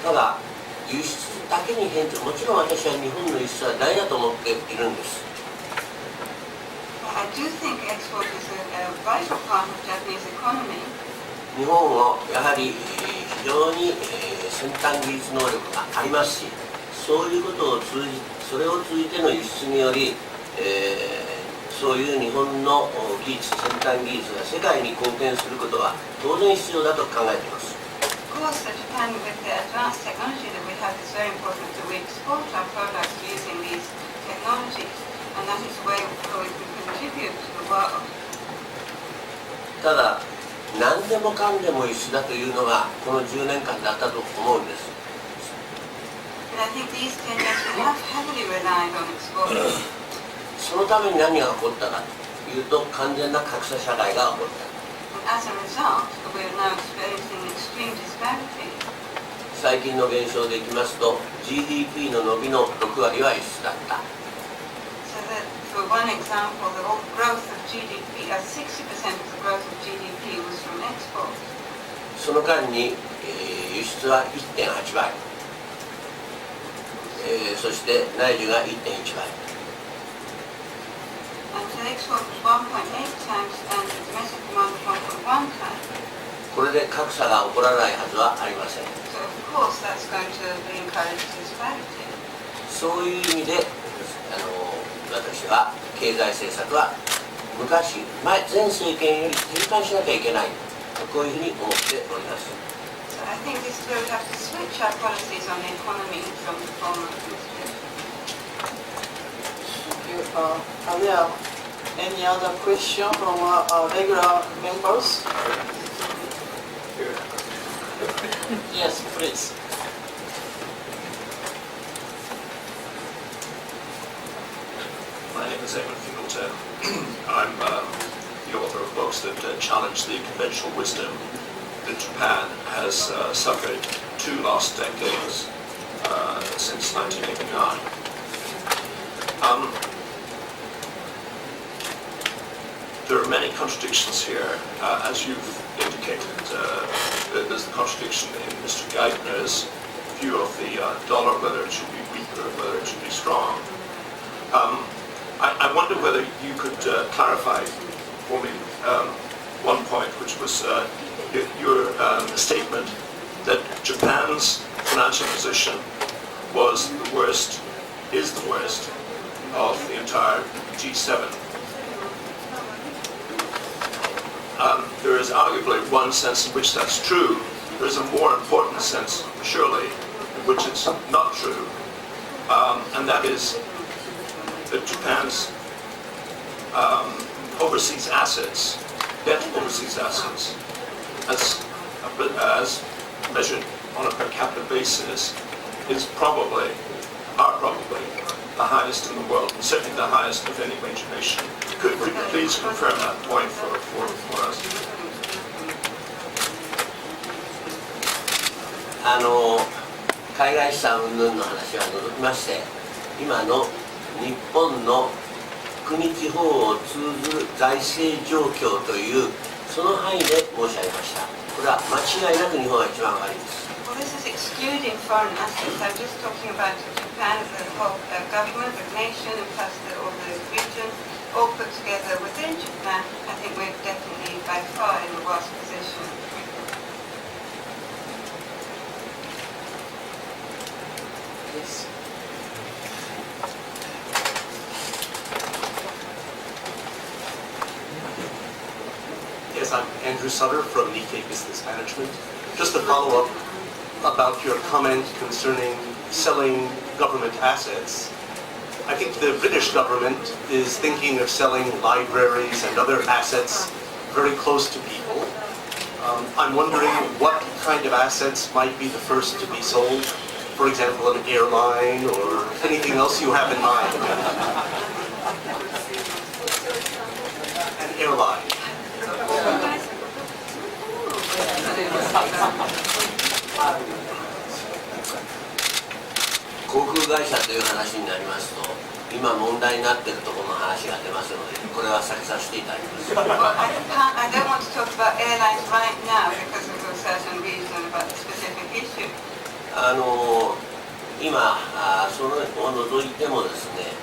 ただ輸出だけに偏重、もちろん私は日本の輸出は大事だと思っているんです。I do think export is a vital part of Japanese economy. 日本はやはり非常に先端技術能力がありますし、そういうことをそれを通じての輸出により、そういう日本の技術、先端技術が世界に貢献することは当然必要だと考えています。Of course, Japan, with the advanced technology that we have, is very important that we export our products using these technologies, and that is a way how we can contribute to the world. ただ、何でもかんでも輸出だというのがこの10年間だったと思うんです。And I think these 10 years we have heavily relied on export. そのために何が起こったかというと、完全な格差社会が起こった。As a result, we are now experiencing extreme disparity. 最近の現象でいきますと GDP の伸びの6割は輸出だった。So that, for one example, the growth of GDP, 60% of the growth of GDP was from export. その間に、輸出は 1.8 倍、そして内需が 1.1 倍。And the export was 1.8 times and the domestic demand was 1.1 times. これで格差が起こらないはずはありません。So of course that's going to encourage disparity. そういう意味で私は経済政策は前政権より転換しなきゃいけない、こういうふうに思っております。So I think this is where we have to switch our policies on the economy from the former administration. Are there any other question from our regular members? Yes, please. My name is Eamon Fingleton. I'm the author of books that challenge the conventional wisdom that Japan has suffered 2 lost decades since 1989. There are many contradictions here, as you've indicated. There's the contradiction in Mr. Geithner's view of the dollar, whether it should be weak or whether it should be strong. I wonder whether you could clarify for me one point, which was your statement that Japan's financial position was the worst, is the worst of the entire G7. There is arguably one sense in which that's true. There is a more important sense, surely, in which it's not true, and that is that Japan's overseas assets, debt overseas assets, as measured on a per capita basis, are probably the highest in the world, and certainly the highest of any major nation. Could you please confirm that point for us? 海外資産云々の話は除きまして、今の日本の国地方を通ずる財政状況というその範囲で申し上げました。これは間違いなく日本が一番悪いです。Well, this is excluding foreign assets. I'm just talking about Japan as a whole government, the nation, and plus all the regions, all put together within Japan. I think we're definitely by far in the worst position. Yes. Yes, I'm Andrew Sutter from Nikkei Business Management. Just a follow-up about your comment concerning selling government assets. I think the British government is thinking of selling libraries and other assets very close to people. I'm wondering what kind of assets might be the first to be sold. For example, an airline or anything else you have in mind. An airline. 航空会社という話になりますと、今問題になっているところの話が出ますので、これは避けさせていただきます。Well, I don't want to talk about airlines right now because of a certain reason about the specific issue. 今それを除いてもですね、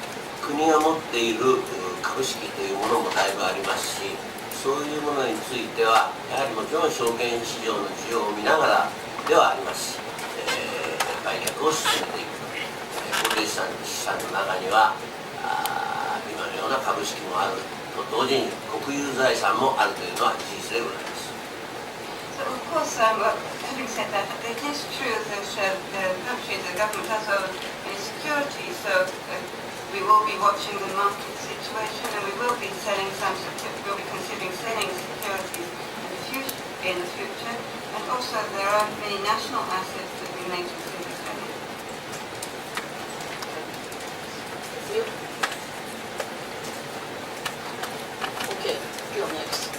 国が持っている株式というものもだいぶありますし、そういうものについてはやはりもちろん証券市場の需要を見ながらではありますし、売却を進めていく。固定資産の中には今のような株式もあると同時に国有財産もあるというのは事実でございます。So of course, having said that, it is true that the country, the government has owned many securities, so we will be watching the market situation and we will be selling we'll be considering selling securities in the future, and also there are many national assets that we may consider selling. Okay, you're next.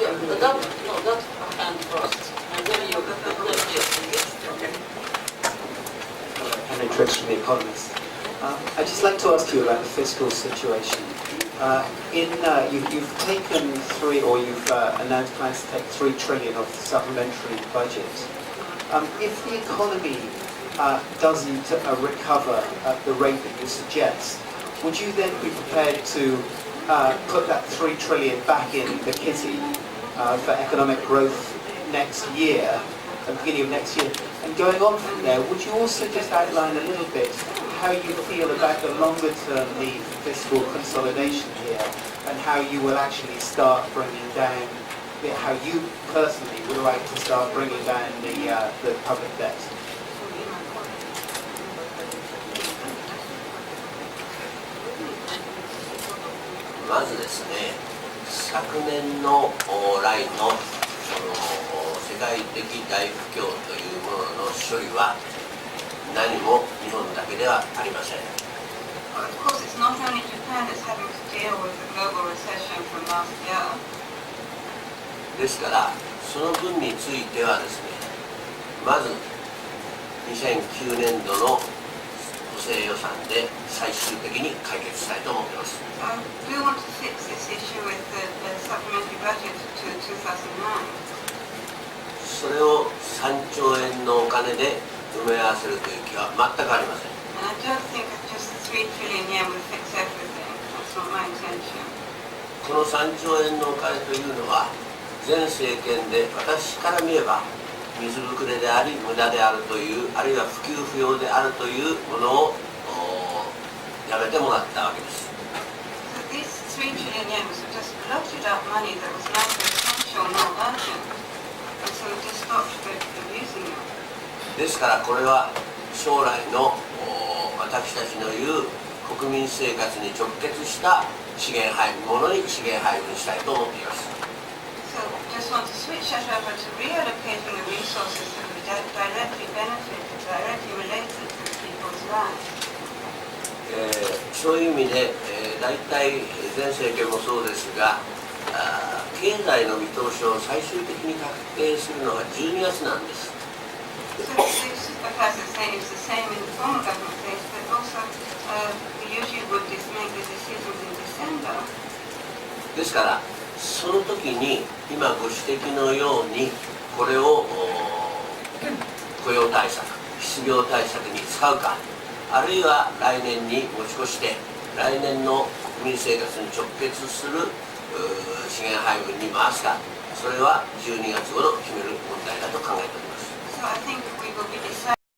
Yeah, that hand first, and then you Henry Tricks from The Economist. I'd just like to ask you about the fiscal situation. You've taken you've announced plans to take 3 trillion off the supplementary budget. If the economy doesn't recover at the rate that you suggest, would you then be prepared to put that 3 trillion back in the kitty for economic growth next year, at the beginning of next year? And going on from there, would you also just outline a little bit how you feel about the longer term need for fiscal consolidation here, and how you will actually start bringing down, how you personally would like to start bringing down the public debt? まずですね、昨年の来の世界的大不況というものの処理は何も日本だけではありません。Of course, it's not only Japan that's having to deal with the global recession from last year. ですからその分についてはですね、まず2009年度の補正予算で最終的に解決したいと思っています。Do you want to fix this issue with the supplementary budget to 2009? それを3兆円のお金で埋め合わせるという気は全くありません。And I don't think that just 3 trillion yen will fix everything. That's not my intention. この3兆円のお金というのは前政権で私から見れば水ぶくれであり無駄であるという、あるいは普及不要であるというものをやめてもらったわけです。So these 3 trillion yen was just bloated up money that was neither essential nor urgent. And so we just stopped using it. ですからこれは将来の私たちの言う国民生活に直結した資源配分ものに資源配分したいと思っています。So just want to switch that over to reallocating the resources that would directly benefit, directly related to people's lives. そういう意味で、大体前政権もそうですが、経済の見通しを最終的に確定するのが12月なんです。So this, as I say, is the same in the former government days, but also we usually would just make the decisions in December. ですからその時に今ご指摘のようにこれを雇用対策、失業対策に使うか、あるいは来年に持ち越して来年の国民生活に直結する資源配分に回すか、それは12月頃決めるもの